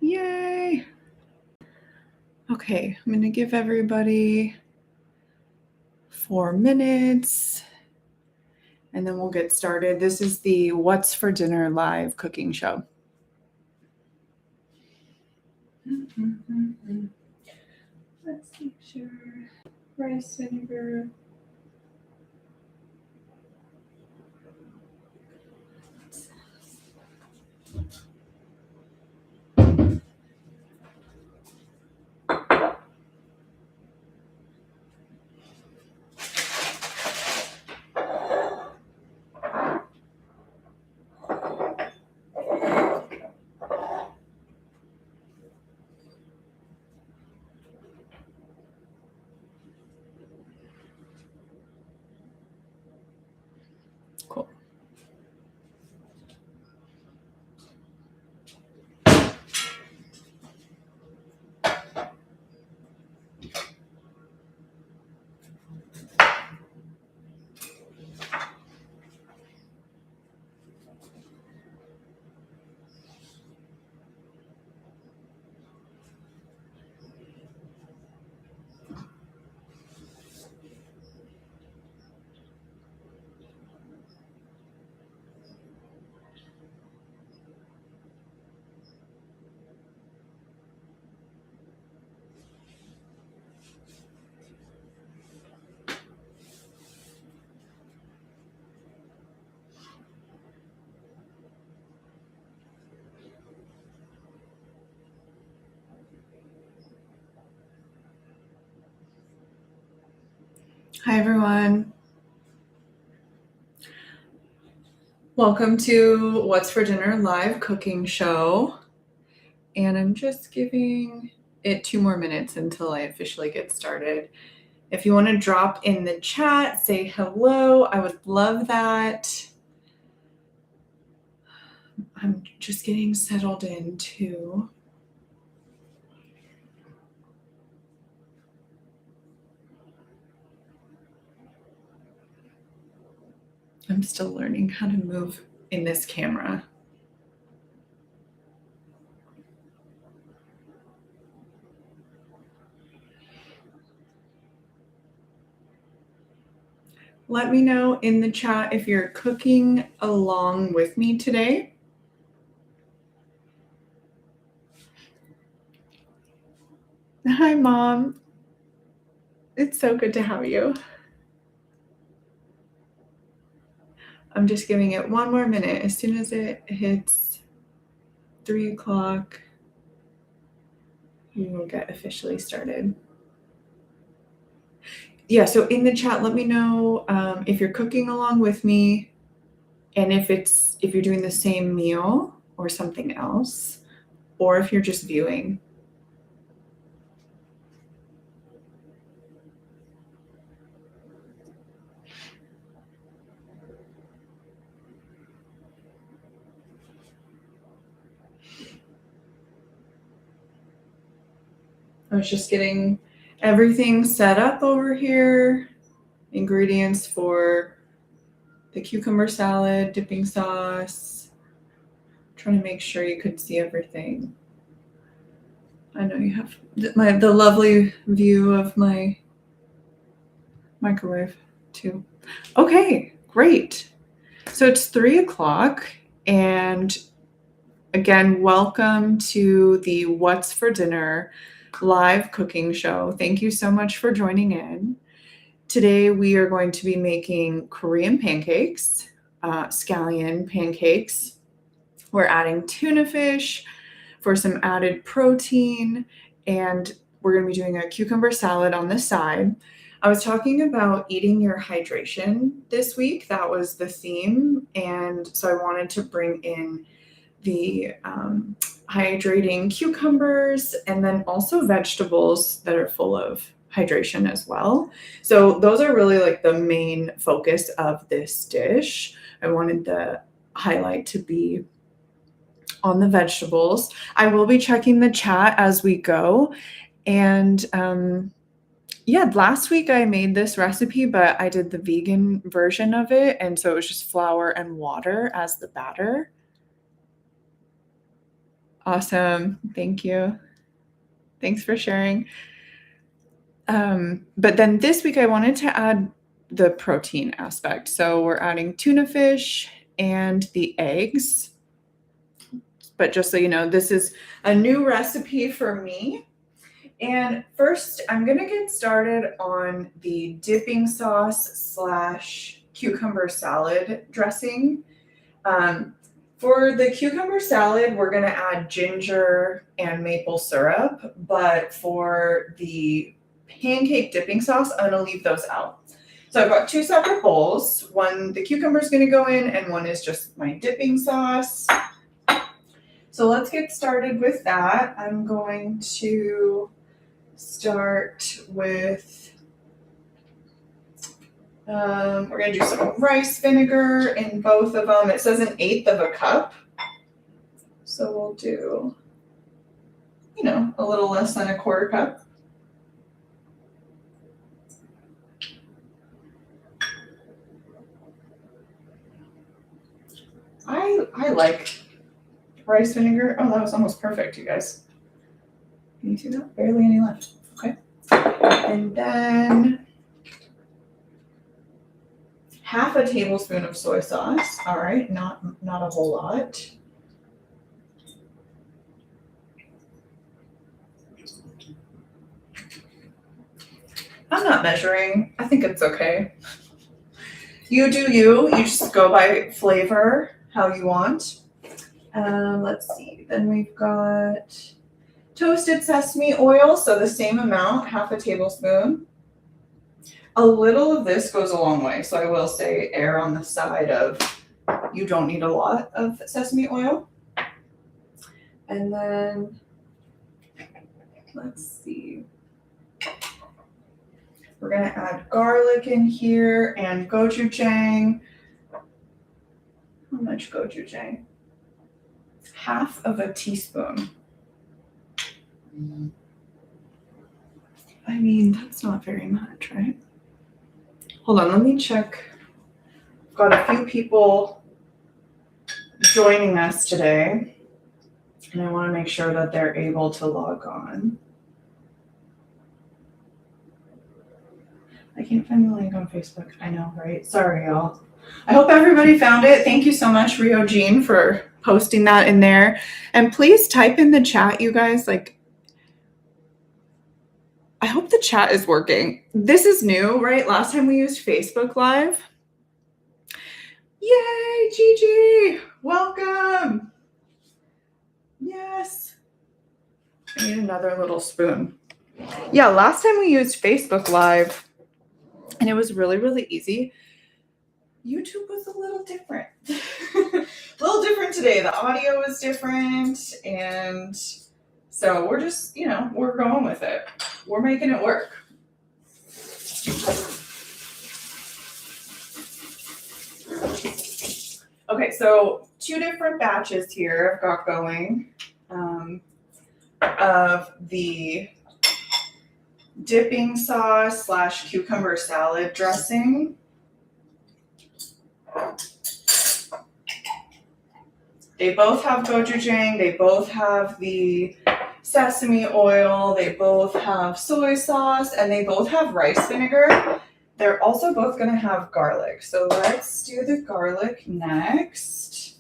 Yay. Okay, I'm going to give everybody 4 minutes and then we'll get started. This is the What's for Dinner live cooking show. Let's make sure rice vinegar. Cool. Hi, everyone. Welcome to What's for Dinner live cooking show. And I'm just giving it 2 more minutes until I officially get started. If you want to drop in the chat, say hello. I would love that. I'm just getting settled in too. I'm still learning how to move in this camera. Let me know in the chat if you're cooking along with me today. Hi, Mom. It's so good to have you. I'm just giving it 1 more minute. As soon as it hits 3 o'clock, we will get officially started. Yeah, so in the chat, let me know if you're cooking along with me and if you're doing the same meal or something else, or if you're just viewing. I was just getting everything set up over here. Ingredients for the cucumber salad, dipping sauce. Trying to make sure you could see everything. I know you have the lovely view of my microwave too. Okay, great. So it's 3 o'clock, and again, welcome to the What's for Dinner live cooking show. Thank you so much for joining in. Today we are going to be making Korean pancakes, scallion pancakes. We're adding tuna fish for some added protein, and we're going to be doing a cucumber salad on the side. I was talking about eating your hydration this week. That was the theme, and so I wanted to bring in the hydrating cucumbers and then also vegetables that are full of hydration as well. So those are really like the main focus of this dish. I wanted the highlight to be on the vegetables. I will be checking the chat as we go. And last week I made this recipe, but I did the vegan version of it. And so it was just flour and water as the batter. Awesome. Thank you. Thanks for sharing. But then this week I wanted to add the protein aspect. So we're adding tuna fish and the eggs. But just so you know, this is a new recipe for me. And first, I'm going to get started on the dipping sauce / cucumber salad dressing. For the cucumber salad, we're going to add ginger and maple syrup. But for the pancake dipping sauce, I'm going to leave those out. So I've got two separate bowls. One, the cucumber is going to go in, and one is just my dipping sauce. So let's get started with that. I'm going to start with, we're going to do some rice vinegar in both of them. It says 1/8 of a cup. So we'll do, a little less than 1/4 cup. I like rice vinegar. Oh, that was almost perfect, you guys. Can you see that? Barely any left. Okay. And then 1/2 tablespoon of soy sauce. All right, not a whole lot. I'm not measuring. I think it's okay. You do you. You just go by flavor, how you want. Let's see. Then we've got toasted sesame oil, so the same amount, 1/2 tablespoon. A little of this goes a long way, so I will say err on the side of you don't need a lot of sesame oil. And then, let's see. We're going to add garlic in here and gochujang. How much gochujang? 1/2 teaspoon. I mean, that's not very much, right? Hold on, let me check. I've got a few people joining us today, and I want to make sure that they're able to log on. I can't find the link on Facebook. I know, right? Sorry, y'all. I hope everybody found it. Thank you so much, Rio Jean, for posting that in there. And please type in the chat, you guys. I hope the chat is working. This is new, right? Last time we used Facebook Live. Yay, Gigi! Welcome! Yes. I need another little spoon. Yeah, last time we used Facebook Live, and it was really, really easy. YouTube was a little different. A little different today. The audio is different, and so we're just, we're going with it. We're making it work. Okay, so 2 different batches here I've got going of the dipping sauce / cucumber salad dressing. They both have gochujang, they both have the sesame oil, they both have soy sauce, and they both have rice vinegar. They're also both going to have garlic. So let's do the garlic next.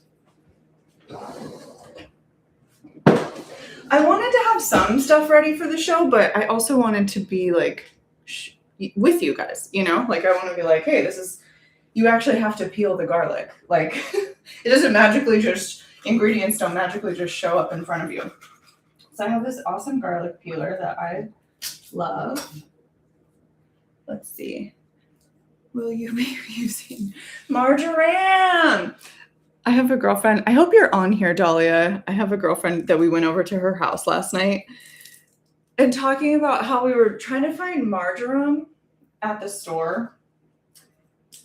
I wanted to have some stuff ready for the show, but I also wanted to be with you guys, I want to be like, hey, you actually have to peel the garlic. It doesn't ingredients don't magically just show up in front of you. So I have this awesome garlic peeler that I love. Let's see. Will you be using marjoram? I have a girlfriend. I hope you're on here, Dahlia. I have a girlfriend that we went over to her house last night and talking about how we were trying to find marjoram at the store.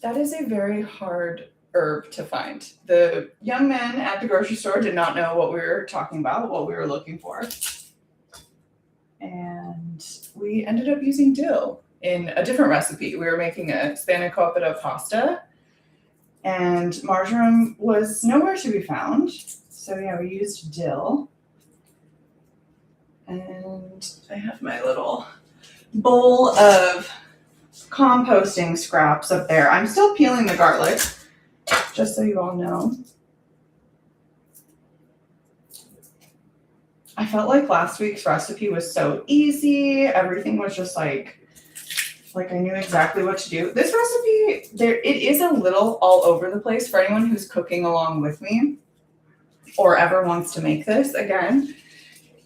That is a very hard herb to find. The young men at the grocery store did not know what we were talking about, what we were looking for. And we ended up using dill in a different recipe. We were making a spanakopita pasta, and marjoram was nowhere to be found. So yeah, we used dill. And I have my little bowl of composting scraps up there. I'm still peeling the garlic, just so you all know. I felt like last week's recipe was so easy. Everything was just like I knew exactly what to do. This recipe, it is a little all over the place for anyone who's cooking along with me or ever wants to make this again.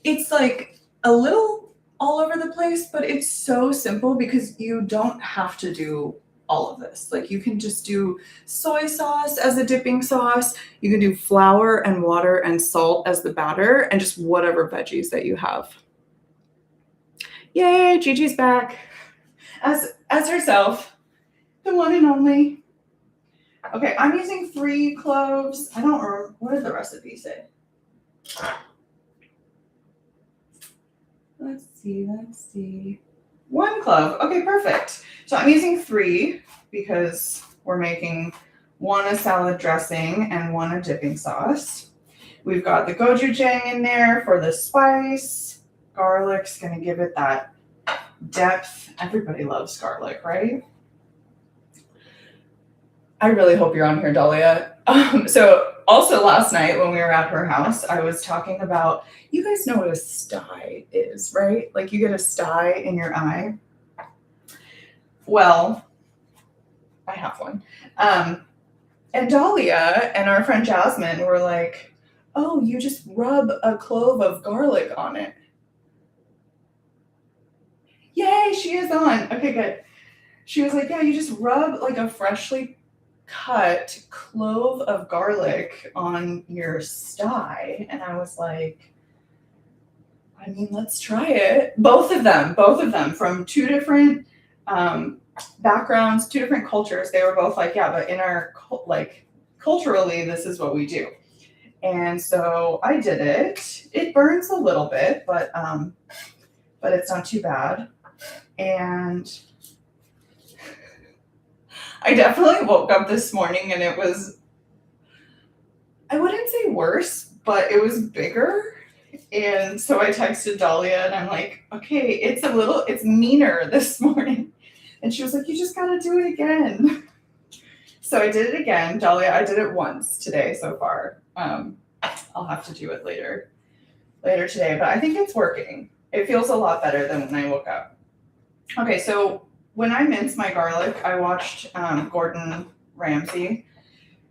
It's like a little all over the place, but it's so simple because you don't have to do all of this. Like you can just do soy sauce as a dipping sauce. You can do flour and water and salt as the batter and just whatever veggies that you have. Yay, Gigi's back as herself, the one and only. Okay, I'm using 3 cloves. I don't remember, what did the recipe say? Let's see. 1 clove. Okay, perfect. So I'm using 3 because we're making 1 a salad dressing and 1 a dipping sauce. We've got the gochujang in there for the spice. Garlic's going to give it that depth. Everybody loves garlic, right? I really hope you're on here, Dahlia. So also last night when we were at her house, I was talking about, you guys know what a sty is, right? Like you get a sty in your eye. Well, I have one. And Dahlia and our friend Jasmine were like, oh, you just rub a clove of garlic on it. Yay, she is on. Okay, good. She was like, yeah, you just rub like a freshly cut clove of garlic on your sty. And I was like, I mean, let's try it. Both of them from 2 different backgrounds, 2 different cultures. They were both like, yeah, but in our culturally, this is what we do. And so I did it. It burns a little bit, but it's not too bad. And I definitely woke up this morning and it was, I wouldn't say worse, but it was bigger. And so I texted Dahlia and I'm like, okay, it's meaner this morning. And she was like, you just gotta do it again. So I did it again. Dahlia, I did it once today so far. I'll have to do it later today, but I think it's working. It feels a lot better than when I woke up. Okay, so when I mince my garlic, I watched Gordon Ramsay.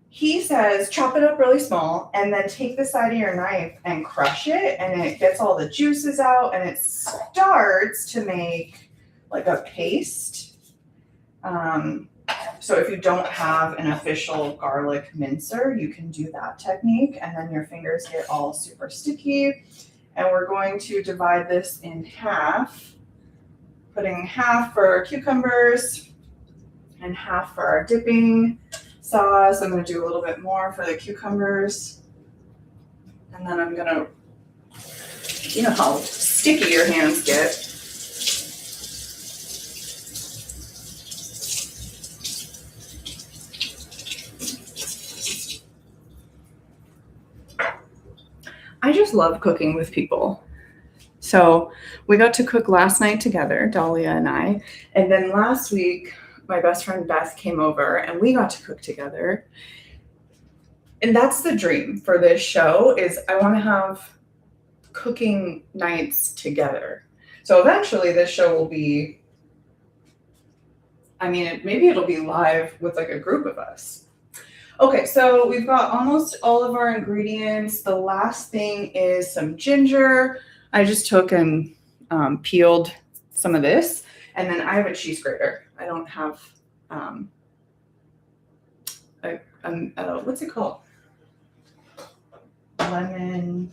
He says, chop it up really small and then take the side of your knife and crush it and it gets all the juices out and it starts to make like a paste. So if you don't have an official garlic mincer, you can do that technique and then your fingers get all super sticky. And we're going to divide this in half, putting half for cucumbers and half for our dipping sauce. I'm going to do a little bit more for the cucumbers. And then I'm going to, you know how sticky your hands get. I just love cooking with people. So we got to cook last night together, Dahlia and I. And then last week, my best friend Beth came over and we got to cook together. And that's the dream for this show is I want to have cooking nights together. So eventually this show will be, maybe it'll be live with like a group of us. Okay, so we've got almost all of our ingredients. The last thing is some ginger. I just took and peeled some of this. And then I have a cheese grater. I don't have what's it called? Lemon.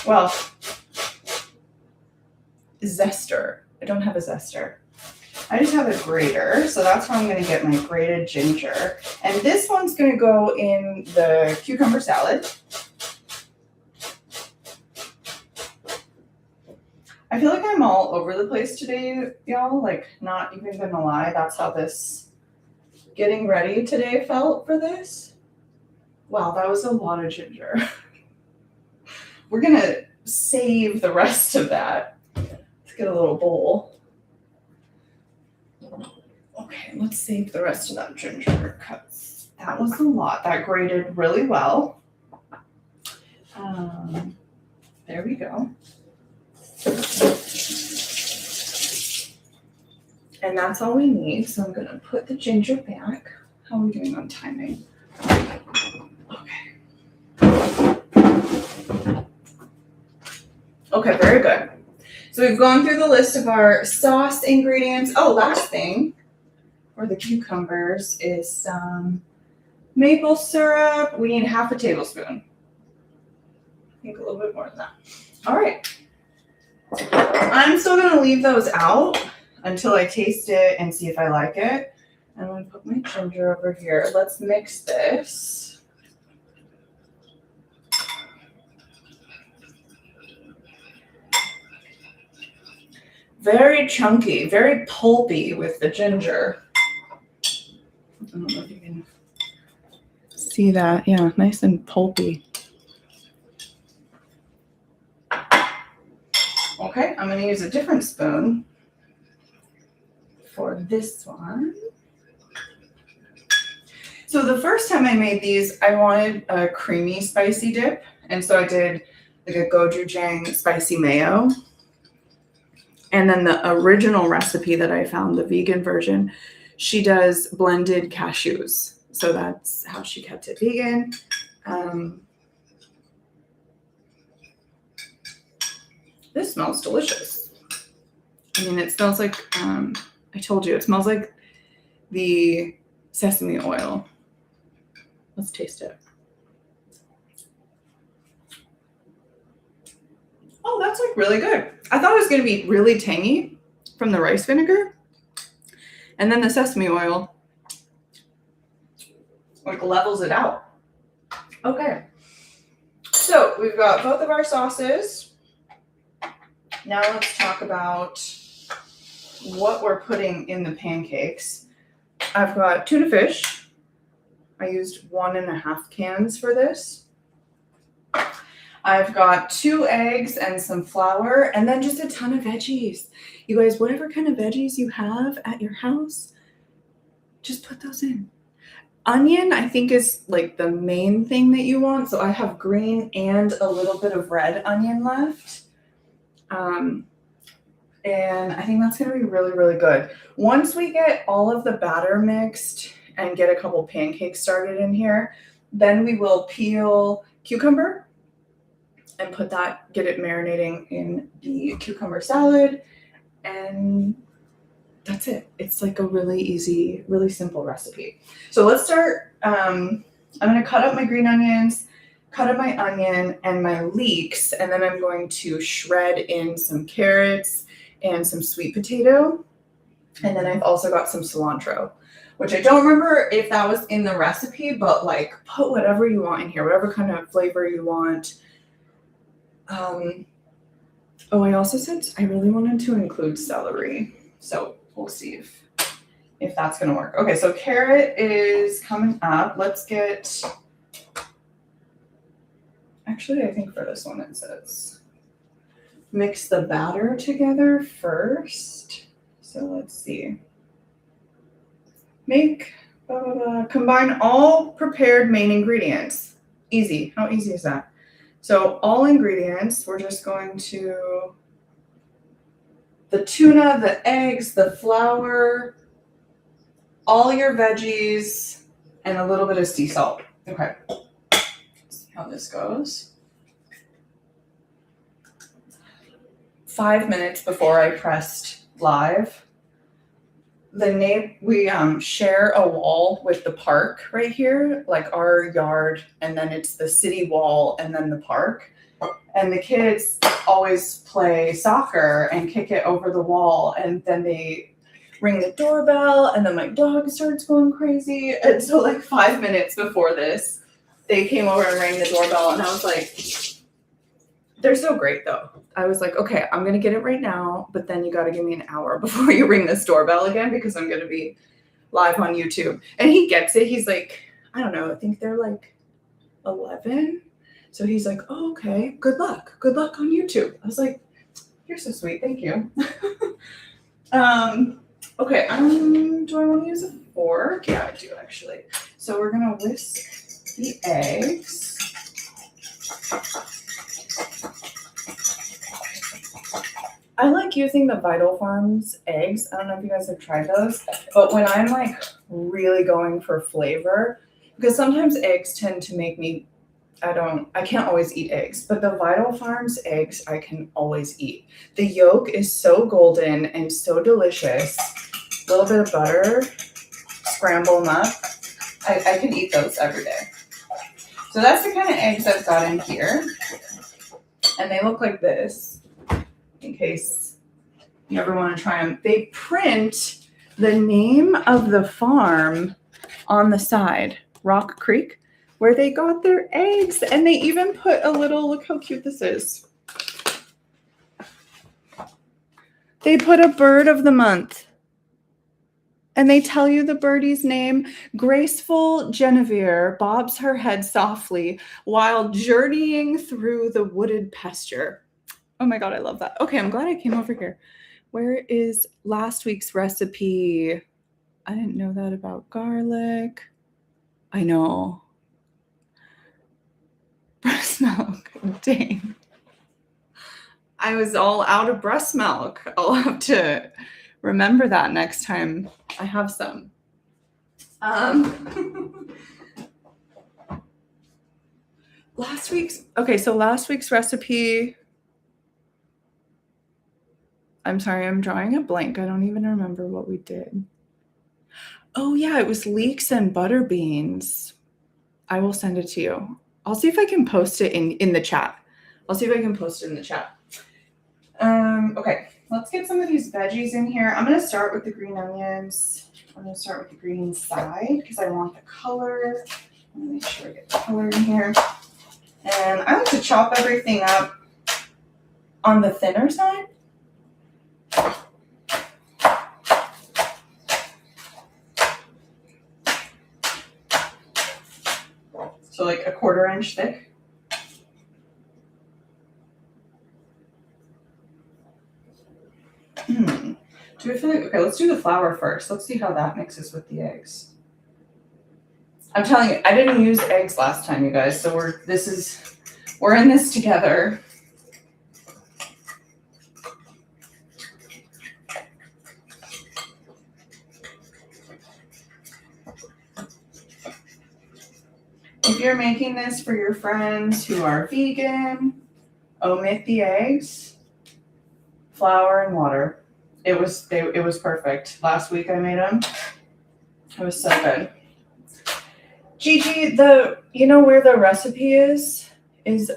Well, zester. I don't have a zester. I just have a grater, so that's where I'm going to get my grated ginger. And this one's going to go in the cucumber salad. I feel like I'm all over the place today, y'all. Like, not even going to lie, that's how this getting ready today felt for this. Wow, that was a lot of ginger. We're going to save the rest of that. Let's get a little bowl. Okay, let's save the rest of that ginger because that was a lot. That grated really well. There we go. And that's all we need. So I'm gonna put the ginger back. How are we doing on timing? Okay. Okay, very good. So we've gone through the list of our sauce ingredients. Oh, last thing for the cucumbers is some maple syrup. We need half a tablespoon. I think a little bit more than that. All right. I'm still gonna leave those out until I taste it and see if I like it. I'm gonna put my ginger over here. Let's mix this. Very chunky, very pulpy with the ginger. I don't know if you can see that. Yeah, nice and pulpy. Okay, I'm gonna use a different spoon for this one. So the first time I made these, I wanted a creamy spicy dip. And so I did like a gochujang spicy mayo. And then the original recipe that I found, the vegan version, she does blended cashews. So that's how she kept it vegan. This smells delicious. I mean, it smells like, I told you, it smells like the sesame oil. Let's taste it. Oh, that's like really good. I thought it was going to be really tangy from the rice vinegar. And then the sesame oil like levels it out. Okay. So we've got both of our sauces. Now let's talk about what we're putting in the pancakes. I've got tuna fish. I used 1.5 cans for this. I've got 2 eggs and some flour, and then just a ton of veggies. You guys, whatever kind of veggies you have at your house, just put those in. Onion, I think, is like the main thing that you want. So I have green and a little bit of red onion left. And I think that's going to be really, really good. Once we get all of the batter mixed and get a couple pancakes started in here, then we will peel cucumber and get it marinating in the cucumber salad. And that's it. It's like a really easy, really simple recipe. So let's start. I'm going to cut up my green onions, cut up my onion and my leeks, and then I'm going to shred in some carrots and some sweet potato. And then I've also got some cilantro, which I don't remember if that was in the recipe, but like put whatever you want in here, whatever kind of flavor you want. Oh, I also said I really wanted to include celery. So we'll see if that's going to work. Okay, so carrot is coming up. Let's get, actually, I think for this one it says mix the batter together first. So let's see. Combine all prepared main ingredients. Easy. How easy is that? So all ingredients, we're just going to, the tuna, the eggs, the flour, all your veggies, and a little bit of sea salt. Okay. Let's see how this goes. 5 minutes before I pressed live. We share a wall with the park right here, like our yard, and then it's the city wall and then the park. And the kids always play soccer and kick it over the wall, and then they ring the doorbell, and then my dog starts going crazy. And so like 5 minutes before this, they came over and rang the doorbell, and I was like, they're so great though. I was like, okay, I'm going to get it right now, but then you got to give me an hour before you ring this doorbell again because I'm going to be live on YouTube. And he gets it. He's like, I don't know, I think they're like 11. So he's like, oh, okay, good luck on YouTube. I was like, you're so sweet, thank you. Okay, do I want to use a fork? Yeah, I do actually. So we're gonna whisk the eggs. I like using the Vital Farms eggs. I don't know if you guys have tried those, but when I'm like really going for flavor, because sometimes eggs tend to make me, I can't always eat eggs, but the Vital Farms eggs I can always eat. The yolk is so golden and so delicious. A little bit of butter, scramble them up. I can eat those every day. So that's the kind of eggs I've got in here. And they look like this, in case you ever want to try them. They print the name of the farm on the side, Rock Creek, where they got their eggs. And they even put a little, look how cute this is. They put a bird of the month. And they tell you the birdie's name. Graceful Genevieve bobs her head softly while journeying through the wooded pasture. Oh my God, I love that. Okay, I'm glad I came over here. Where is last week's recipe? I didn't know that about garlic. I know. Breast milk. Dang. I was all out of breast milk. I'll have to remember that next time I have some. Last week's recipe. I'm sorry, I'm drawing a blank. I don't even remember what we did. Oh yeah, it was leeks and butter beans. I will send it to you. I'll see if I can post it in the chat. Okay, let's get some of these veggies in here. I'm going to start with the green onions. I'm going to start with the green side because I want the color. I'm going to make sure I get the color in here. And I like to chop everything up on the thinner side. So like a 1/4 inch thick. Do we feel like, okay, let's do the flour first. Let's see how that mixes with the eggs. I'm telling you, I didn't use eggs last time, you guys, so we're in this together. If you're making this for your friends who are vegan, omit the eggs, flour, and water. It was perfect. Last week I made them. It was so good. Gigi, you know where the recipe is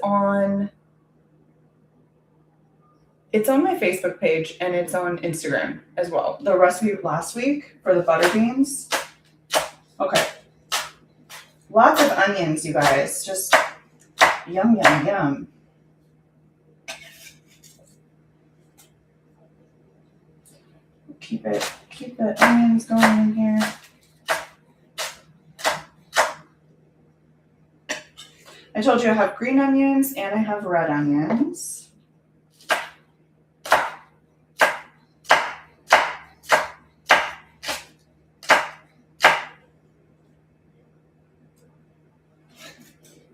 on. It's on my Facebook page and it's on Instagram as well. The recipe last week for the butter beans. Okay. Lots of onions, you guys. Just yum, yum, yum. Keep the onions going in here. I told you I have green onions and I have red onions.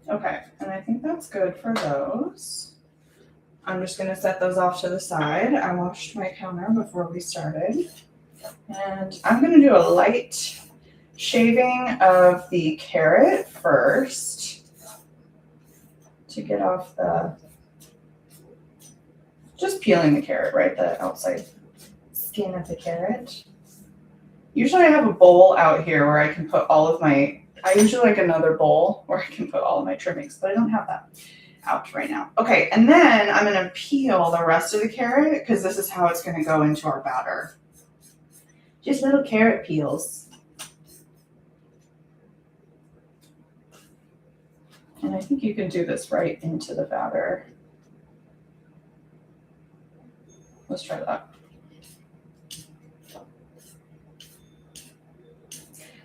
Okay, and I think that's good for those. I'm just going to set those off to the side. I washed my counter before we started. And I'm going to do a light shaving of the carrot first to get off just peeling the carrot, right? The outside skin of the carrot. Usually I have a bowl out here where I can put all of I usually like another bowl where I can put all of my trimmings, but I don't have that out right now. Okay, and then I'm going to peel the rest of the carrot because this is how it's going to go into our batter. Just little carrot peels. And I think you can do this right into the batter. Let's try that.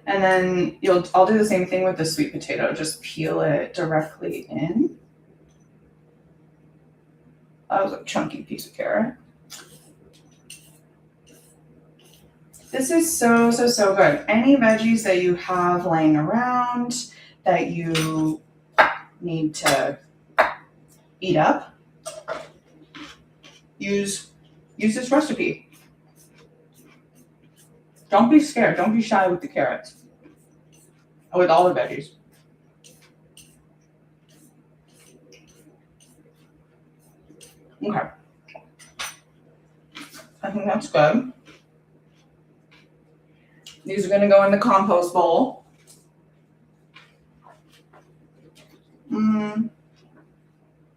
And then I'll do the same thing with the sweet potato. Just peel it directly in. That was a chunky piece of carrot. This is so good. Any veggies that you have laying around that you need to eat up, use this recipe. Don't be scared. Don't be shy with the carrots. With all the veggies. Okay. I think that's good. These are going to go in the compost bowl.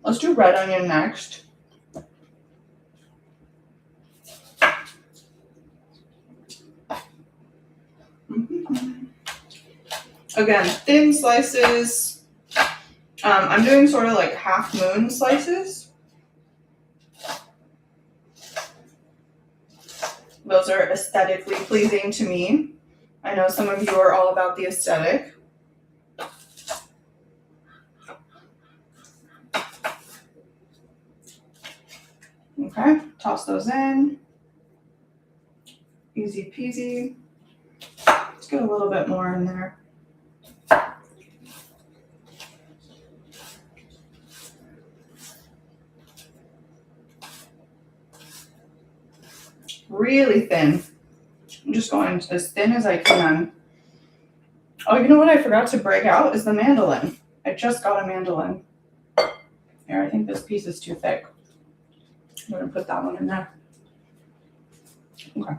Let's do red onion next. Again, thin slices. I'm doing sort of like half moon slices. Those are aesthetically pleasing to me. I know some of you are all about the aesthetic. Okay, toss those in. Easy peasy. Let's get a little bit more in there. Really thin. I'm just going as thin as I can. Oh, you know what I forgot to break out is the mandolin. I just got a mandolin. Here, I think this piece is too thick. I'm going to put that one in there. Okay.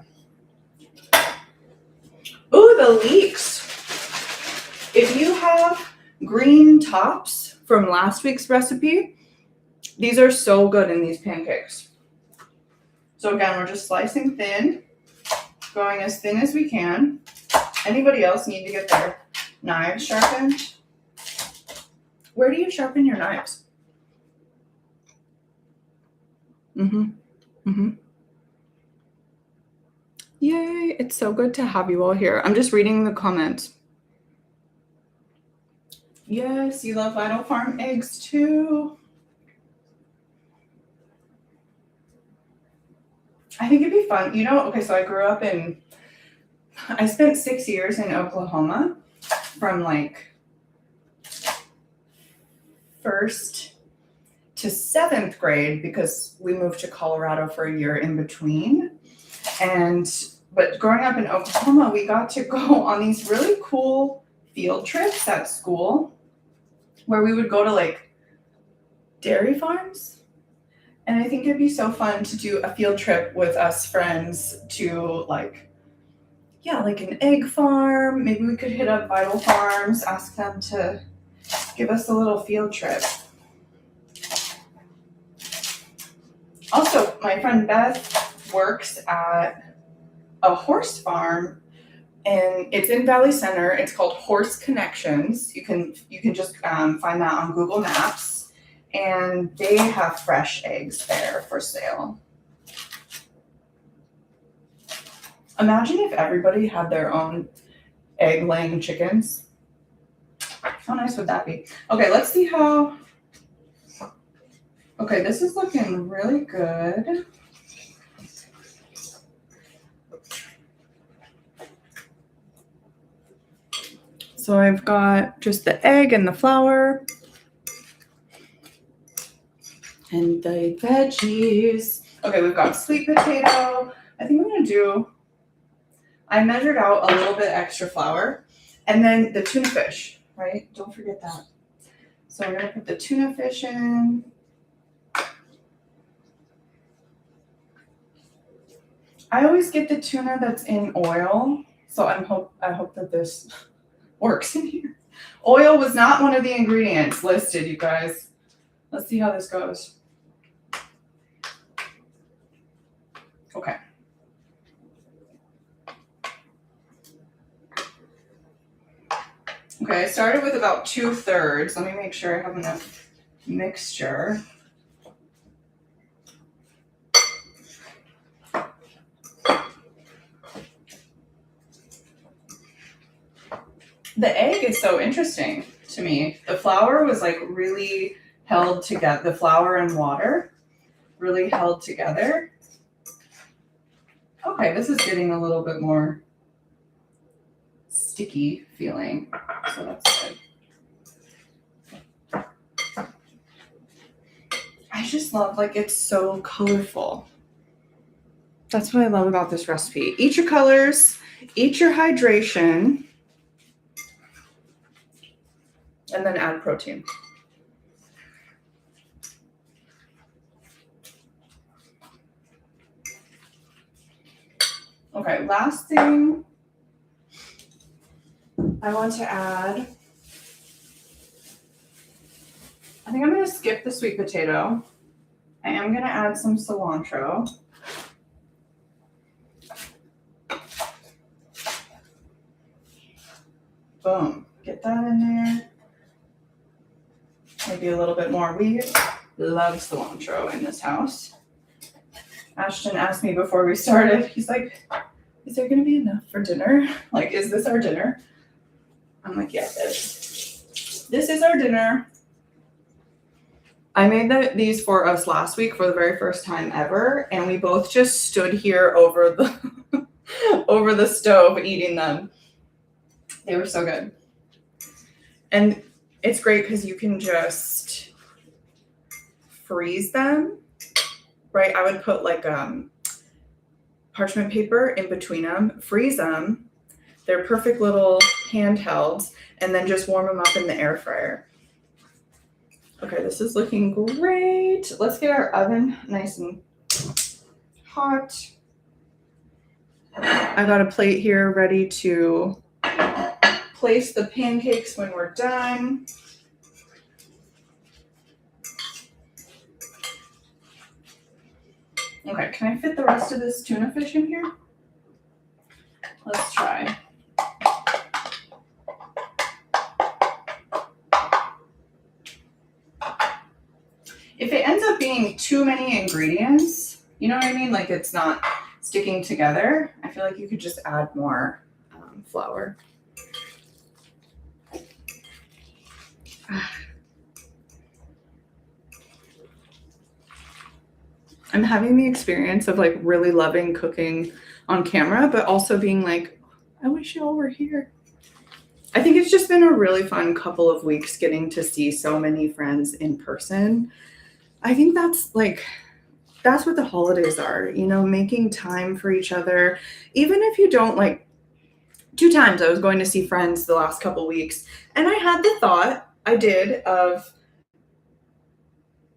Ooh, the leeks. If you have green tops from last week's recipe, these are so good in these pancakes. So again, we're just slicing thin, going as thin as we can. Anybody else need to get their knives sharpened? Where do you sharpen your knives? Yay, it's so good to have you all here. I'm just reading the comments. Yes, you love Vital Farm eggs too. I think it'd be fun. You know, okay, so I spent 6 years in Oklahoma from like 1st to 7th grade because we moved to Colorado for a year in between. But growing up in Oklahoma, we got to go on these really cool field trips at school where we would go to like dairy farms. And I think it'd be so fun to do a field trip with us friends to like an egg farm. Maybe we could hit up Vital Farms, ask them to give us a little field trip. Also, my friend Beth works at a horse farm, and it's in Valley Center. It's called Horse Connections. You can just find that on Google Maps, and they have fresh eggs there for sale. Imagine if everybody had their own egg-laying chickens. How nice would that be? Okay, let's see how. Okay, this is looking really good. So I've got just the egg and the flour and the veggies. Okay, we've got sweet potato. I think I'm gonna do, I measured out a little bit extra flour, and then the tuna fish, right? Don't forget that. So we're gonna put the tuna fish in. I always get the tuna that's in oil, so I hope that this works in here. Oil was not one of the ingredients listed, you guys. Let's see how this goes. Okay. Okay, I started with about 2/3. Let me make sure I have enough mixture. The egg is so interesting to me. The flour was like really held together, the flour and water. really held together. Okay, this is getting a little bit more sticky feeling, so that's good. I just love, like, it's so colorful. That's what I love about this recipe. Eat your colors, eat your hydration, and then add protein. Okay, last thing I want to add, I think I'm going to skip the sweet potato. I am going to add some cilantro. Boom. Get that in there. Maybe a little bit more. We love cilantro in this house. Ashton asked me before we started, he's like, is there going to be enough for dinner? Like, is this our dinner? I'm like, yeah, this is our dinner. I made these for us last week for the very first time ever, and we both just stood here over the over the stove eating them. They were so good. And it's great because you can just freeze them, right? I would put like parchment paper in between them, freeze them. They're perfect little handhelds, and then just warm them up in the air fryer. Okay, this is looking great. Let's get our oven nice and hot. I got a plate here ready to place the pancakes when we're done. Okay, can I fit the rest of this tuna fish in here? Let's try. If it ends up being too many ingredients, you know what I mean? Like it's not sticking together, I feel like you could just add more flour. I'm having the experience of like really loving cooking on camera, but also being like, I wish y'all were here. I think it's just been a really fun couple of weeks getting to see so many friends in person. I think that's what the holidays are, you know, making time for each other. Even if you don't, like, 2 times I was going to see friends the last couple weeks, and I had the thought, I did, of,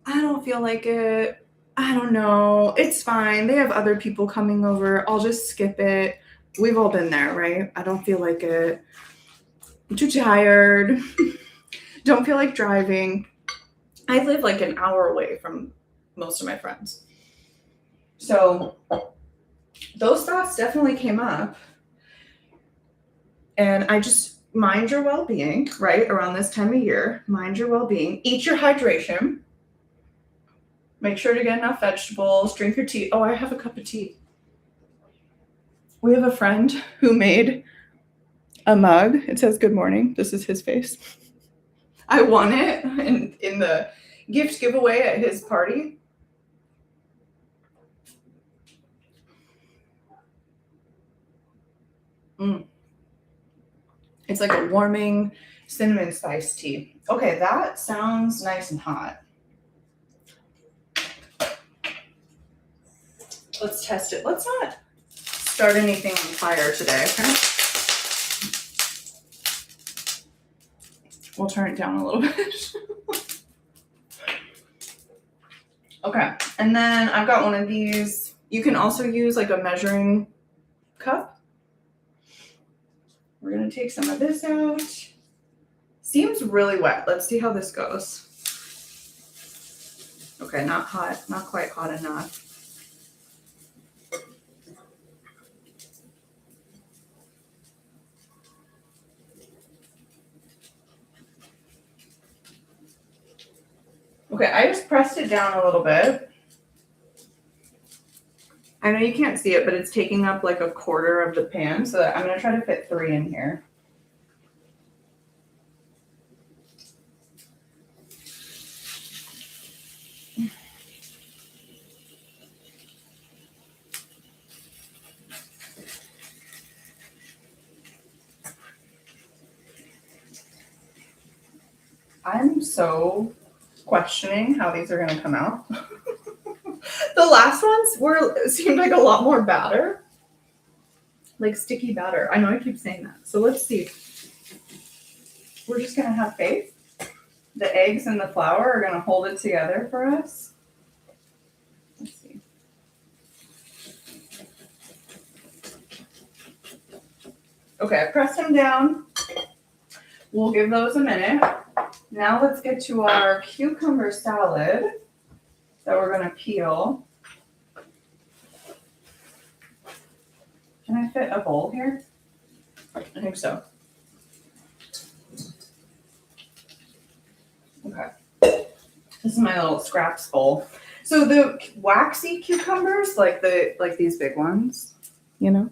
I don't feel like it. I don't know. It's fine. They have other people coming over. I'll just skip it. We've all been there, right? I don't feel like it. I'm too tired. Don't feel like driving. I live like an hour away from most of my friends. So those thoughts definitely came up. And I just mind your well-being, right? Around this time of year, mind your well-being. Eat your hydration. Make sure to get enough vegetables, drink your tea. Oh, I have a cup of tea. We have a friend who made a mug. It says good morning. This is his face. I won it in the gift giveaway at his party. It's like a warming cinnamon spice tea. Okay, that sounds nice and hot. Let's test it. Let's not start anything on fire today, okay? We'll turn it down a little bit. Okay, and then I've got one of these. You can also use like a measuring cup. We're gonna take some of this out. Seems really wet. Let's see how this goes. Okay, not hot, not quite hot enough. Okay, I just pressed it down a little bit. I know you can't see it, but it's taking up like a quarter of the pan, so I'm gonna try to fit 3 in here. I'm so questioning how these are going to come out. The last ones seemed like a lot more batter. Like sticky batter. I know I keep saying that. So let's see. We're just going to have faith. The eggs and the flour are going to hold it together for us. Let's see. Okay, I pressed them down. We'll give those a minute. Now let's get to our cucumber salad that we're going to peel. Can I fit a bowl here? I think so. Okay. This is my little scraps bowl. So the waxy cucumbers, like these big ones, you know,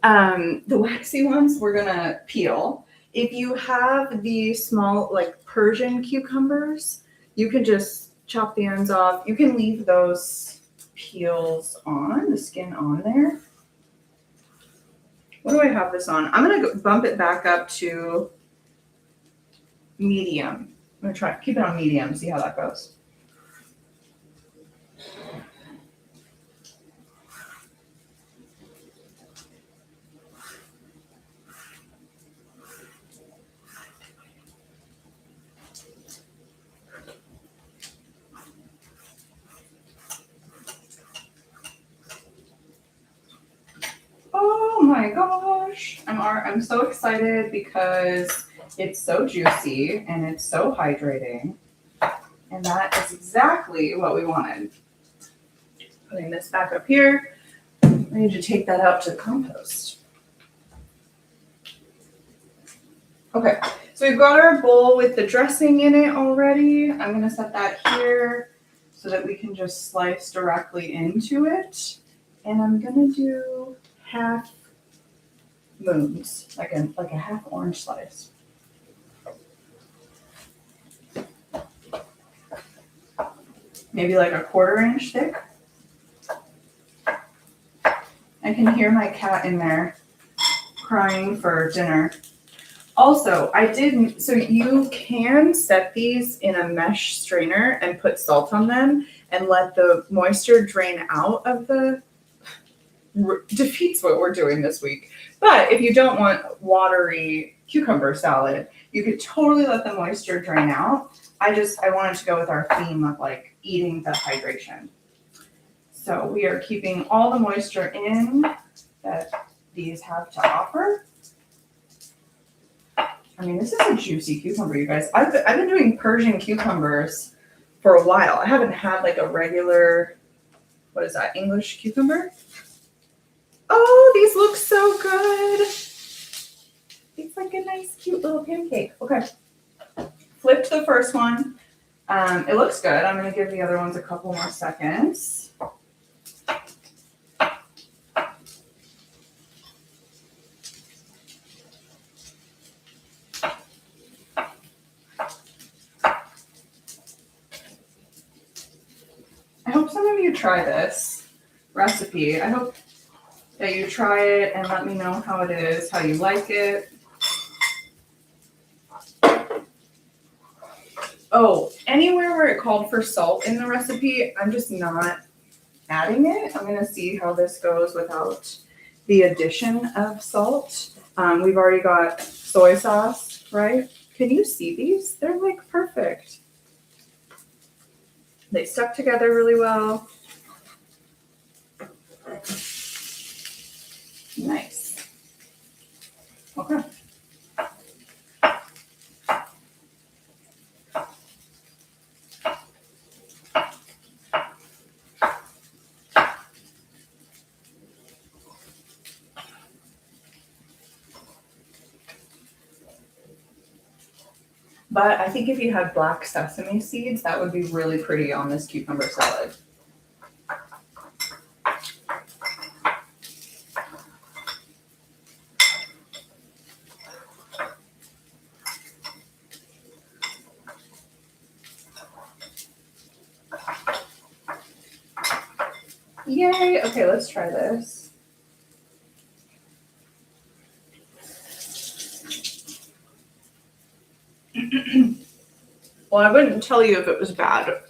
the waxy ones we're gonna peel. If you have the small, like Persian cucumbers, you can just chop the ends off. You can leave those peels on, the skin on there. What do I have this on? I'm gonna bump it back up to medium. I'm gonna keep it on medium, see how that goes. Oh my gosh, I'm so excited because it's so juicy and it's so hydrating. And that is exactly what we wanted. Putting this back up here. I need to take that out to the compost. Okay, so we've got our bowl with the dressing in it already. I'm gonna set that here so that we can just slice directly into it. And I'm gonna do half moons, like a half orange slice. Maybe like a 1/4 inch thick. I can hear my cat in there crying for dinner. Also, so you can set these in a mesh strainer and put salt on them and let the moisture drain out of defeats what we're doing this week. But if you don't want watery cucumber salad, you could totally let the moisture drain out. I wanted to go with our theme of like eating the hydration. So we are keeping all the moisture in that these have to offer. I mean, this is a juicy cucumber, you guys. I've been doing Persian cucumbers for a while. I haven't had like a regular, what is that, English cucumber? Oh, these look so good. It's like a nice, cute little pancake. Okay. Flipped the first one. It looks good. I'm going to give the other ones a couple more seconds. I hope some of you try this recipe. I hope that you try it and let me know how it is, how you like it. Oh, anywhere where it called for salt in the recipe, I'm just not adding it. I'm going to see how this goes without the addition of salt. We've already got soy sauce, right? Can you see these? They're like perfect. They stuck together really well. Nice. Okay. But I think if you had black sesame seeds, that would be really pretty on this cucumber salad. Yay! Okay, let's try this. Well, I wouldn't tell you if it was bad.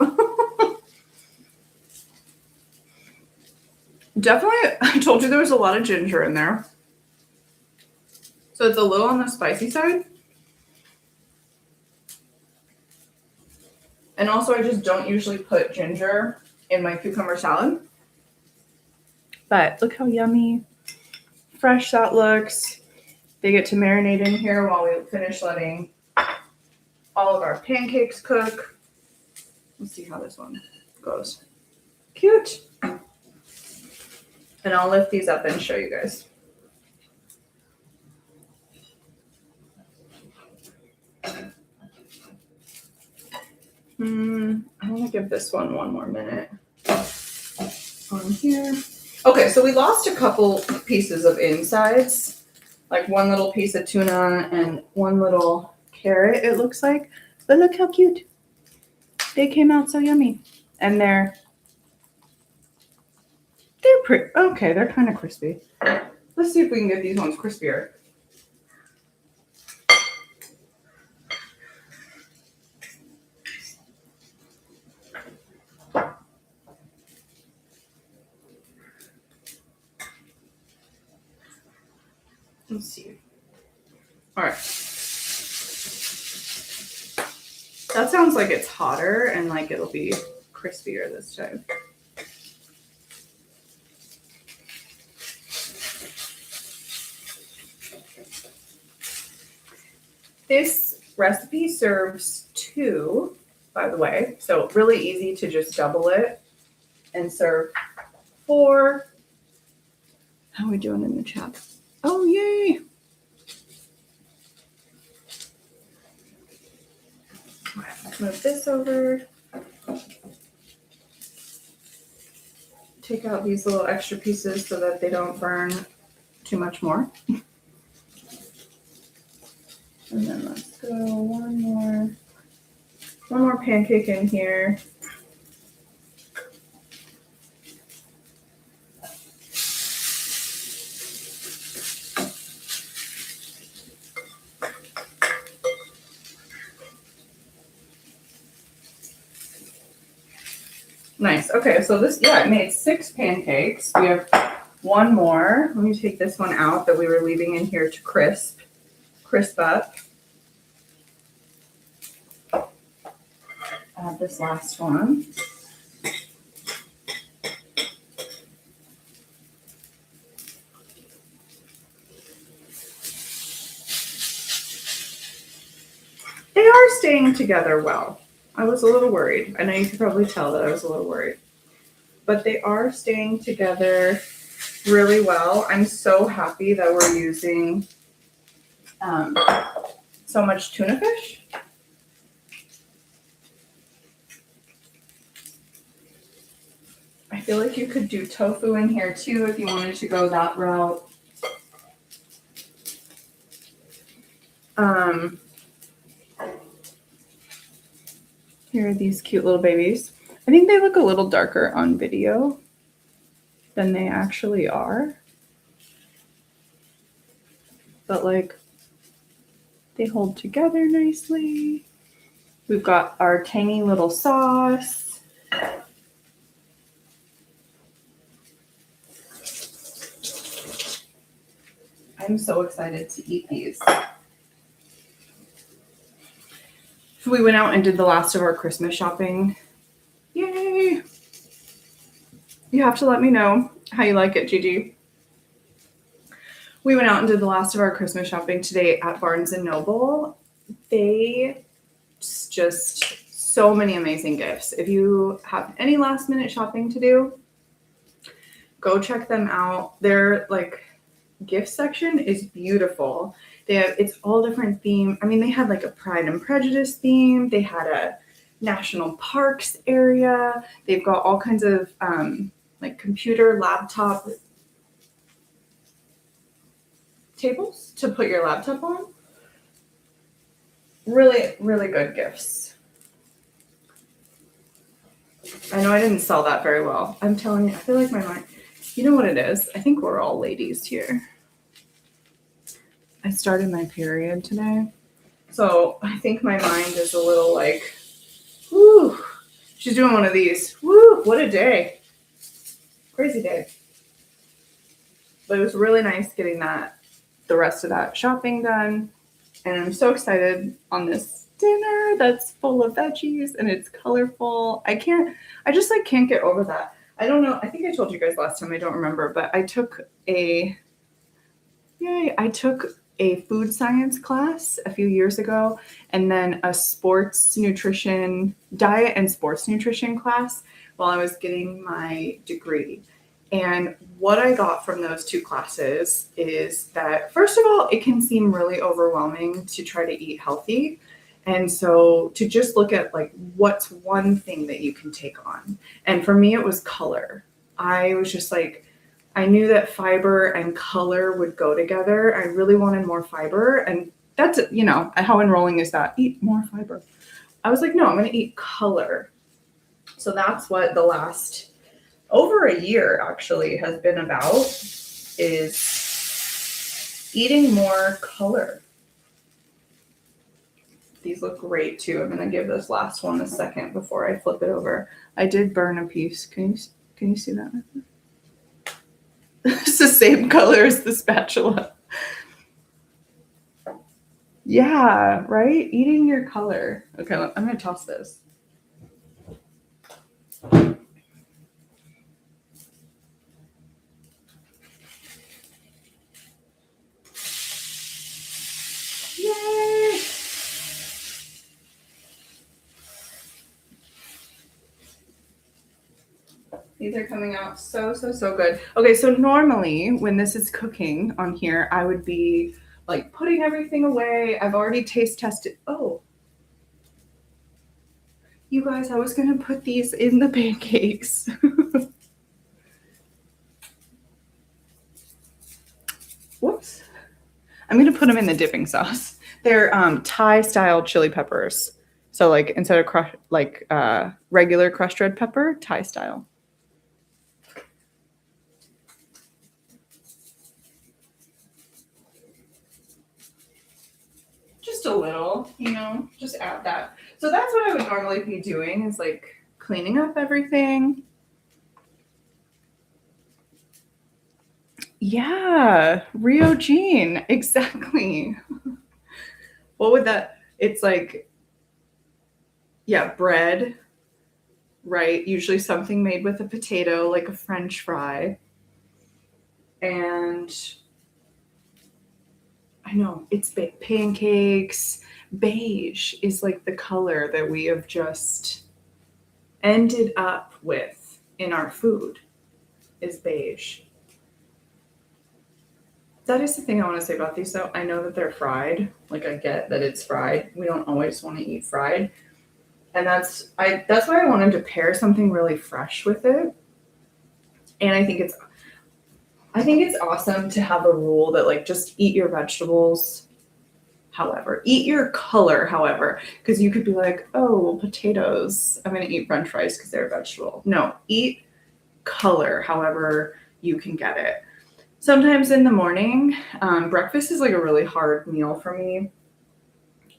Definitely, I told you there was a lot of ginger in there. So it's a little on the spicy side. And also, I just don't usually put ginger in my cucumber salad. But look how yummy, fresh that looks. They get to marinate in here while we finish letting all of our pancakes cook. Let's see how this one goes. Cute. And I'll lift these up and show you guys. I'm gonna give this one more minute on here. Okay, so we lost a couple pieces of insides, like one little piece of tuna and one little carrot, it looks like. But look how cute. They came out so yummy. And they're pretty, okay, they're kind of crispy. Let's see if we can get these ones crispier. Let's see. All right. That sounds like it's hotter and like it'll be crispier this time. This recipe serves 2, by the way, so really easy to just double it and serve 4. How are we doing in the chat? Oh, yay! Move this over. Take out these little extra pieces so that they don't burn too much more. And then let's go one more pancake in here. Nice. Okay, so this, it made 6 pancakes. We have one more. Let me take this one out that we were leaving in here to crisp up. Add this last one. They are staying together well. I was a little worried. I know you could probably tell that I was a little worried. But they are staying together really well. I'm so happy that we're using so much tuna fish. I feel like you could do tofu in here too if you wanted to go that route. Here are these cute little babies. I think they look a little darker on video than they actually are. But like, they hold together nicely. We've got our tangy little sauce. I'm so excited to eat these. So we went out and did the last of our Christmas shopping. Yay! You have to let me know how you like it, Gigi. We went out and did the last of our Christmas shopping today at Barnes & Noble. They just so many amazing gifts. If you have any last minute shopping to do, go check them out. Their like gift section is beautiful. It's all different theme. I mean, they had like a Pride and Prejudice theme. They had a national parks area. They've got all kinds of like computer, laptop tables to put your laptop on. Really, really good gifts. I know I didn't sell that very well. I'm telling you, I feel like my mind, you know what it is? I think we're all ladies here. I started my period today. So I think my mind is a little like She's doing one of these. Woo, what a day. Crazy day. But it was really nice getting the rest of that shopping done. And I'm so excited on this dinner that's full of veggies and it's colorful. I just like can't get over that. I don't know. I think I told you guys last time, I don't remember, but I took a food science class a few years ago, and then a diet and sports nutrition class while I was getting my degree. And what I got from those two classes is that, first of all, it can seem really overwhelming to try to eat healthy. And so to just look at like, what's one thing that you can take on? And for me, it was color. I was just like, I knew that fiber and color would go together. I really wanted more fiber. And that's, how enrolling is that? Eat more fiber. I was like, no, I'm going to eat color. So that's what the last over a year actually has been about, is eating more color. These look great too. I'm going to give this last one a second before I flip it over. I did burn a piece. Can you see that? It's the same color as the spatula. Yeah, right? Eating your color. Okay, I'm going to toss this. Yay! These are coming out so good. Okay, so normally when this is cooking on here, I would be like putting everything away. I've already taste tested. Oh, you guys, I was going to put these in the pancakes. Whoops. I'm going to put them in the dipping sauce. They're Thai style chili peppers. So like instead of regular crushed red pepper, Thai style. Just a little, just add that. So that's what I would normally be doing, is like cleaning up everything. Yeah, Rio Jean, exactly. What would that, it's like, yeah, bread, right? Usually something made with a potato, like a French fry. And I know, it's pancakes. Beige is like the color that we have just ended up with in our food, is beige. That is the thing I want to say about these, though. I know that they're fried. Like, I get that it's fried. We don't always want to eat fried. And that's why I wanted to pair something really fresh with it. And I think it's awesome to have a rule that, like, just eat your vegetables, however. Eat your color, however. Because you could be like, oh, potatoes. I'm going to eat French fries because they're a vegetable. No, eat color, however you can get it. Sometimes in the morning, breakfast is like a really hard meal for me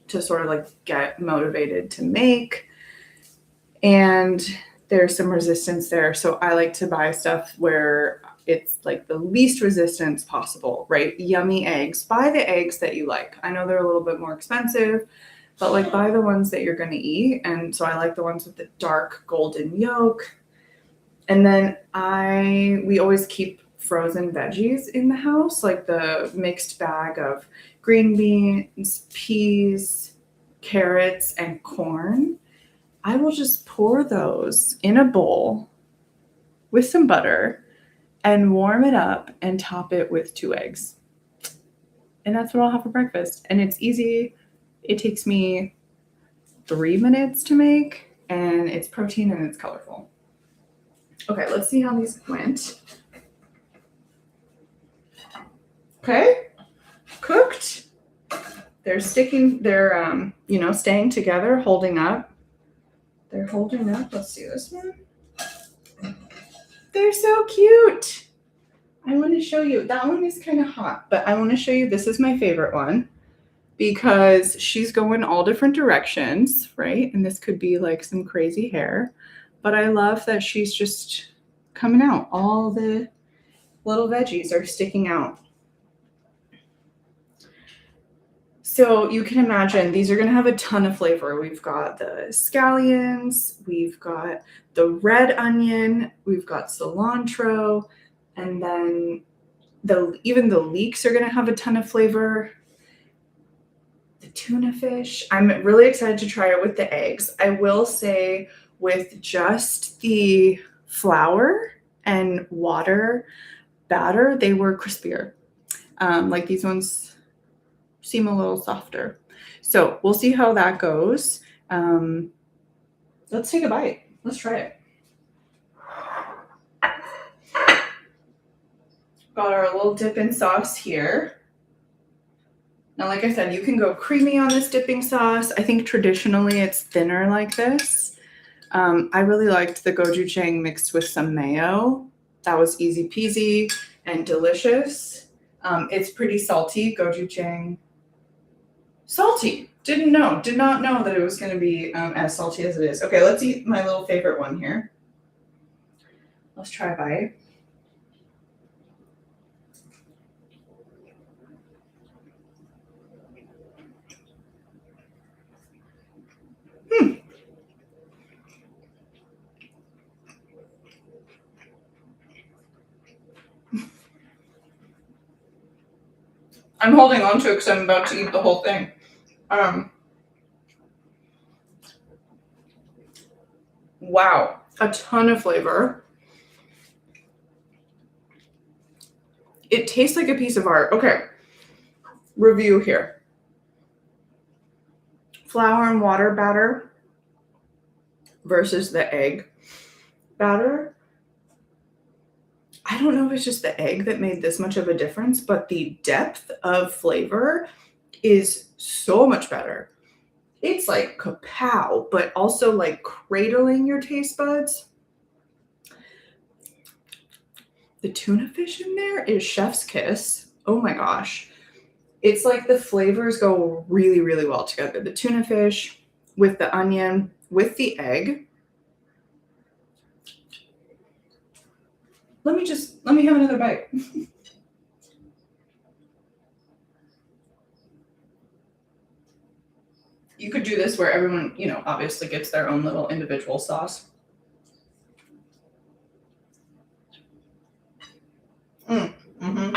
to sort of like get motivated to make. And there's some resistance there. So I like to buy stuff where it's like the least resistance possible, right? Yummy eggs. Buy the eggs that you like. I know they're a little bit more expensive, but like buy the ones that you're going to eat. And so I like the ones with the dark golden yolk. And then we always keep frozen veggies in the house, like the mixed bag of green beans, peas, carrots, and corn. I will just pour those in a bowl with some butter and warm it up and top it with 2 eggs. And that's what I'll have for breakfast. And it's easy. It takes me 3 minutes to make, and it's protein and it's colorful. Okay, let's see how these went. Okay, cooked. They're staying together, holding up. They're holding up. Let's see this one. They're so cute. I want to show you. That one is kind of hot, but I want to show you. This is my favorite one. because she's going all different directions, right? And this could be like some crazy hair, but I love that she's just coming out. All the little veggies are sticking out. So you can imagine these are going to have a ton of flavor. We've got the scallions, we've got the red onion, we've got cilantro, and then even the leeks are going to have a ton of flavor. The tuna fish. I'm really excited to try it with the eggs. I will say with just the flour and water batter, they were crispier. Like these ones seem a little softer. So we'll see how that goes. Let's take a bite. Let's try it. Got our little dipping sauce here. Now, like I said, you can go creamy on this dipping sauce. I think traditionally it's thinner like this. I really liked the gochujang mixed with some mayo. That was easy peasy and delicious. It's pretty salty, gochujang. Salty. Did not know that it was going to be as salty as it is. Okay, let's eat my little favorite one here. Let's try a bite. I'm holding on to it because I'm about to eat the whole thing. Wow, a ton of flavor. It tastes like a piece of art. Okay, review here. Flour and water batter versus the egg batter. I don't know if it's just the egg that made this much of a difference, but the depth of flavor is so much better. It's like kapow, but also like cradling your taste buds. The tuna fish in there is chef's kiss. Oh my gosh. It's like the flavors go really, really well together. The tuna fish with the onion, with the egg. Let me have another bite. You could do this where everyone, obviously gets their own little individual sauce. Mm-hmm.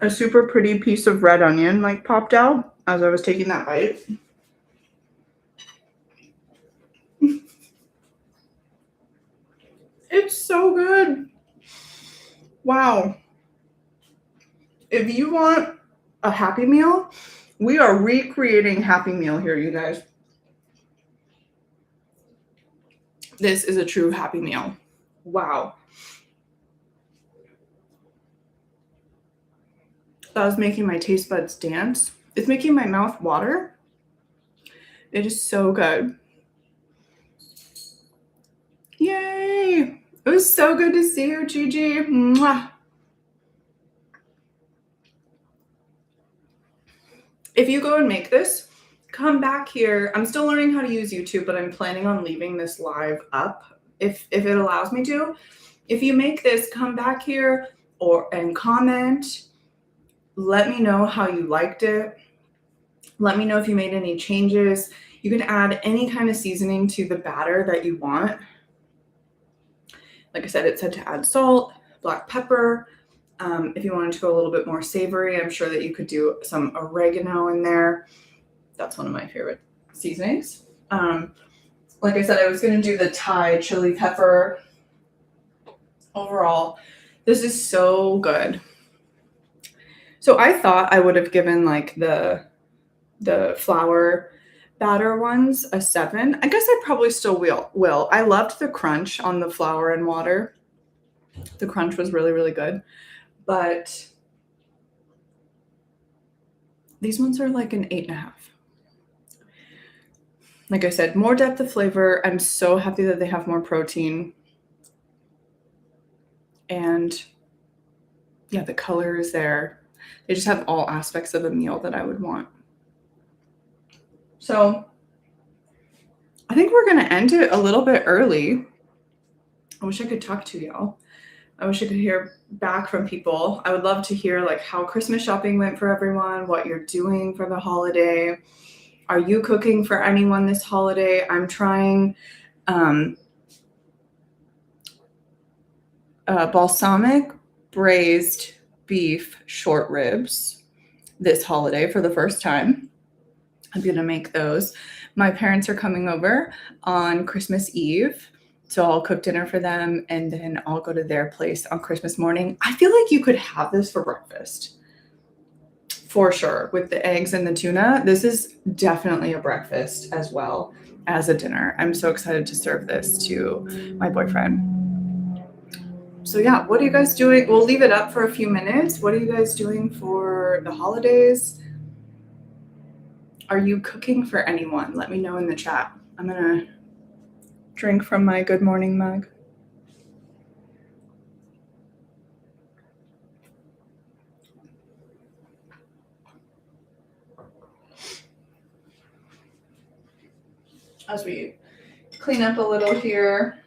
A super pretty piece of red onion popped out as I was taking that bite. It's so good. Wow. If you want a Happy Meal, we are recreating Happy Meal here, you guys. This is a true Happy Meal. Wow. That was making my taste buds dance. It's making my mouth water. It is so good. Yay! It was so good to see you, Gigi. Mwah. If you go and make this, come back here. I'm still learning how to use YouTube, but I'm planning on leaving this live up if it allows me to. If you make this, come back here and comment. Let me know how you liked it. Let me know if you made any changes. You can add any kind of seasoning to the batter that you want. Like I said, it said to add salt, black pepper. If you wanted to go a little bit more savory, I'm sure that you could do some oregano in there. That's one of my favorite seasonings. Like I said, I was going to do the Thai chili pepper. Overall, this is so good. So I thought I would have given the flour batter ones a 7. I guess I probably still will. I loved the crunch on the flour and water. The crunch was really, really good. But these ones are like an 8.5. Like I said, more depth of flavor. I'm so happy that they have more protein. And yeah, the colors there. They just have all aspects of a meal that I would want. So I think we're gonna end it a little bit early. I wish I could talk to y'all. I wish I could hear back from people. I would love to hear like how Christmas shopping went for everyone, what you're doing for the holiday. Are you cooking for anyone this holiday? I'm trying balsamic braised beef short ribs this holiday for the first time. I'm gonna make those. My parents are coming over on Christmas Eve, so I'll cook dinner for them and then I'll go to their place on Christmas morning. I feel like you could have this for breakfast for sure with the eggs and the tuna. This is definitely a breakfast as well as a dinner. I'm so excited to serve this to my boyfriend. So yeah, what are you guys doing? We'll leave it up for a few minutes. What are you guys doing for the holidays? Are you cooking for anyone? Let me know in the chat. I'm gonna drink from my good morning mug. As we clean up a little here.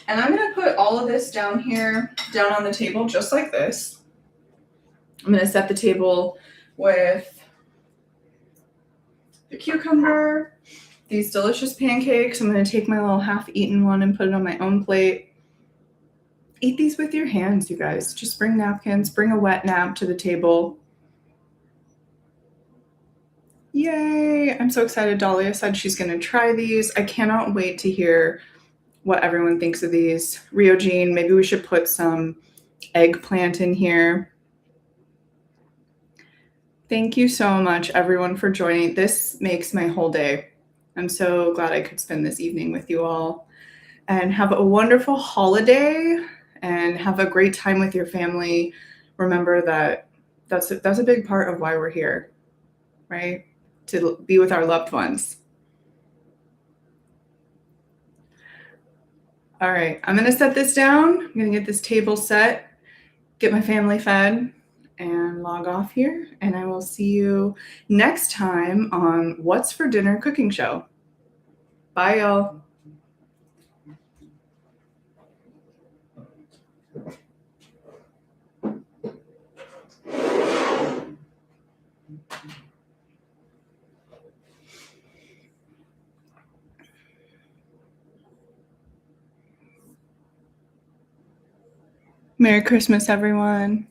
And I'm gonna put all of this down here, down on the table, just like this. I'm gonna set the table with the cucumber, these delicious pancakes. I'm gonna take my little half-eaten one and put it on my own plate. Eat these with your hands, you guys. Just bring napkins, bring a wet nap to the table. Yay! I'm so excited. Dahlia said she's gonna try these. I cannot wait to hear what everyone thinks of these. Rio Jean, maybe we should put some eggplant in here. Thank you so much, everyone, for joining. This makes my whole day. I'm so glad I could spend this evening with you all. And have a wonderful holiday and have a great time with your family. Remember that that's a big part of why we're here, right? To be with our loved ones. All right, I'm gonna set this down. I'm gonna get this table set, get my family fed, and log off here. And I will see you next time on What's for Dinner Cooking Show. Bye, y'all. Merry Christmas, everyone.